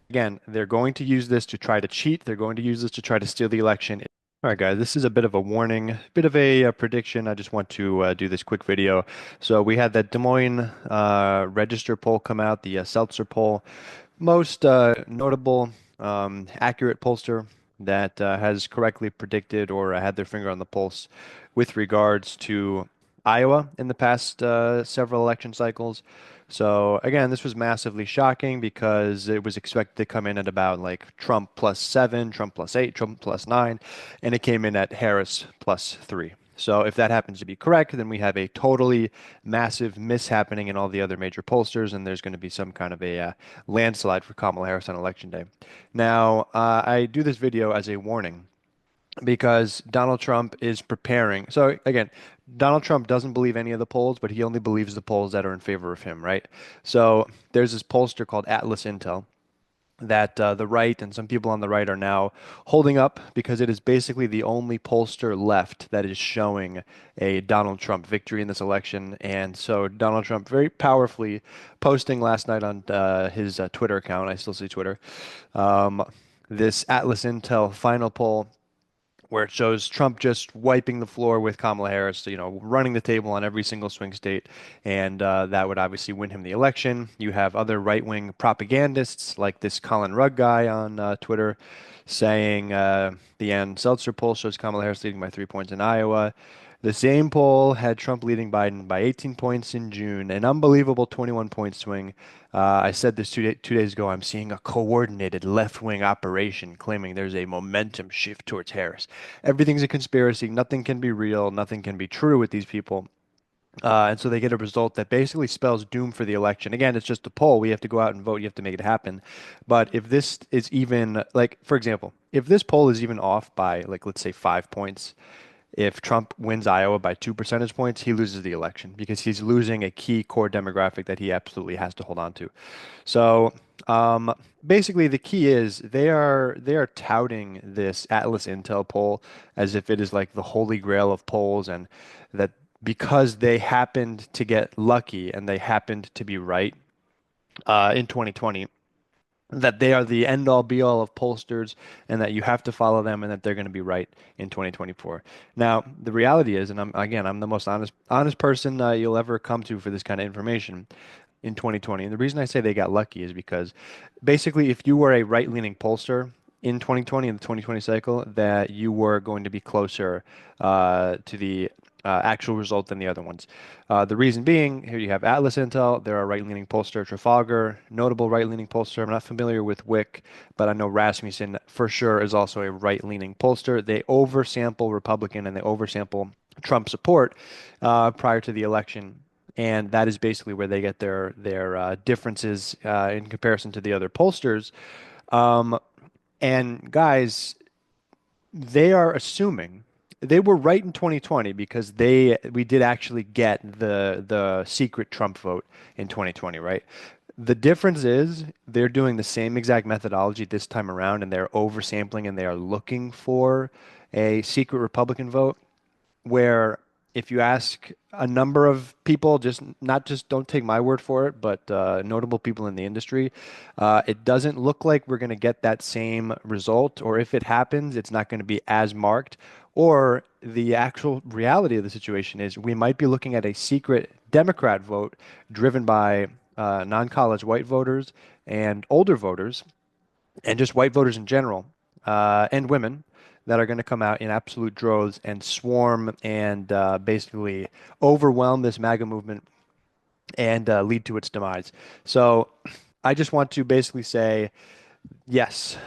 Again, they're going to use this to try to cheat. They're going to use this to try to steal the election. All right, guys, this is a bit of a warning, bit of a, prediction. I just want to do this quick video. So we had that Des Moines Register poll come out, the Seltzer poll, most notable, accurate pollster that has correctly predicted or had their finger on the pulse with regards to Iowa in the past several election cycles. So again, this was massively shocking because it was expected to come in at about like Trump +7, Trump +8, Trump +9, and it came in at Harris +3. So if that happens to be correct, then we have a totally massive mishappening in all the other major pollsters, and there's going to be some kind of a landslide for Kamala Harris on election day. Now, I do this video as a warning because Donald Trump is preparing. So again, Donald Trump doesn't believe any of the polls, but he only believes the polls that are in favor of him, right? So there's this pollster called Atlas Intel that the right and some people on the right are now holding up because it is basically the only pollster left that is showing a Donald Trump victory in this election. And so Donald Trump very powerfully posting last night on his Twitter account, I still see Twitter, um, this Atlas Intel final poll where it shows Trump just wiping the floor with Kamala Harris, running the table on every single swing state, and that would obviously win him the election. You have other right-wing propagandists like this Colin Rugg guy on Twitter saying the Ann Selzer poll shows Kamala Harris leading by 3 points in Iowa. The same poll had Trump leading Biden by 18 points in June, an unbelievable 21-point swing. I said this 2 days ago. I'm seeing a coordinated left-wing operation claiming there's a momentum shift towards Harris. Everything's a conspiracy. Nothing can be real. Nothing can be true with these people. And so they get a result that basically spells doom for the election. Again, it's just a poll. We have to go out and vote. You have to make it happen. But if this is even, like, for example, if this poll is even off by, like, let's say 5 points, if Trump wins Iowa by 2 percentage points, he loses the election because he's losing a key core demographic that he absolutely has to hold on to. So um, basically, the key is they are touting this Atlas Intel poll as if it is like the holy grail of polls, and that because they happened to get lucky and they happened to be right in 2020, that they are the end all be all of pollsters and that you have to follow them and that they're going to be right in 2024. Now, the reality is, and I'm the most honest person you'll ever come to for this kind of information in 2020. And the reason I say they got lucky is because basically if you were a right-leaning pollster in 2020 in the 2020 cycle, that you were going to be closer to the actual result than the other ones. The reason being, here you have Atlas Intel. They're a right-leaning pollster. Trafalgar, notable right-leaning pollster. I'm not familiar with Wick, but I know Rasmussen for sure is also a right-leaning pollster. They oversample Republican and they oversample Trump support prior to the election. And that is basically where they get their differences in comparison to the other pollsters. Um, and guys, they are assuming they were right in 2020 because we did actually get the secret Trump vote in 2020, right? The difference is they're doing the same exact methodology this time around, and they're oversampling and they are looking for a secret Republican vote where if you ask a number of people, just not just don't take my word for it, but notable people in the industry, it doesn't look like we're going to get that same result. Or if it happens, it's not going to be as marked. Or the actual reality of the situation is we might be looking at a secret Democrat vote driven by non-college white voters and older voters and just white voters in general, and women that are going to come out in absolute droves and swarm and basically overwhelm this MAGA movement and lead to its demise. So I just want to basically say, yes,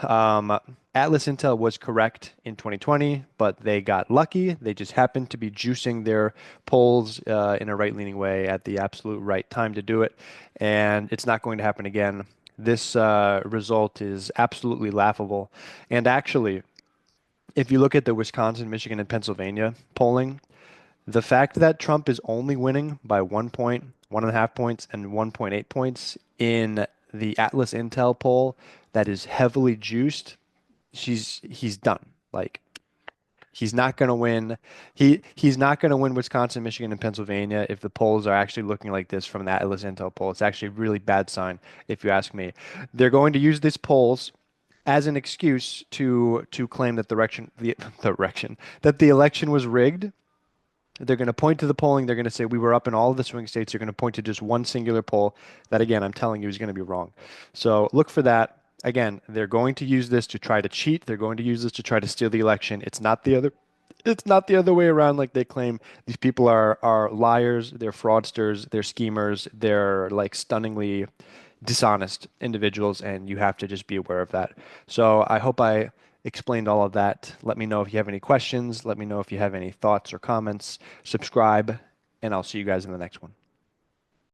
Atlas Intel was correct in 2020, but they got lucky. They just happened to be juicing their polls in a right-leaning way at the absolute right time to do it, and it's not going to happen again. This result is absolutely laughable. And actually, if you look at the Wisconsin, Michigan, and Pennsylvania polling, the fact that Trump is only winning by 1 point, 1.5 points, and 1.8 points in the Atlas Intel poll that is heavily juiced, he's done. Like He's not going to win. He's not going to win Wisconsin, Michigan, and Pennsylvania if the polls are actually looking like this from the Atlas Intel poll. It's actually a really bad sign, if you ask me. They're going to use these polls as an excuse to claim that the election that the election was rigged. They're going to point to the polling. They're going to say we were up in all of the swing states. They're going to point to just one singular poll that, again, I'm telling you is going to be wrong. So look for that. Again, they're going to use this to try to cheat. They're going to use this to try to steal the election. It's not the other way around like they claim. These people are liars, they're fraudsters, they're schemers, they're like stunningly dishonest individuals, and you have to just be aware of that. So I hope I explained all of that. Let me know if you have any questions. Let me know if you have any thoughts or comments. Subscribe, and I'll see you guys in the next one.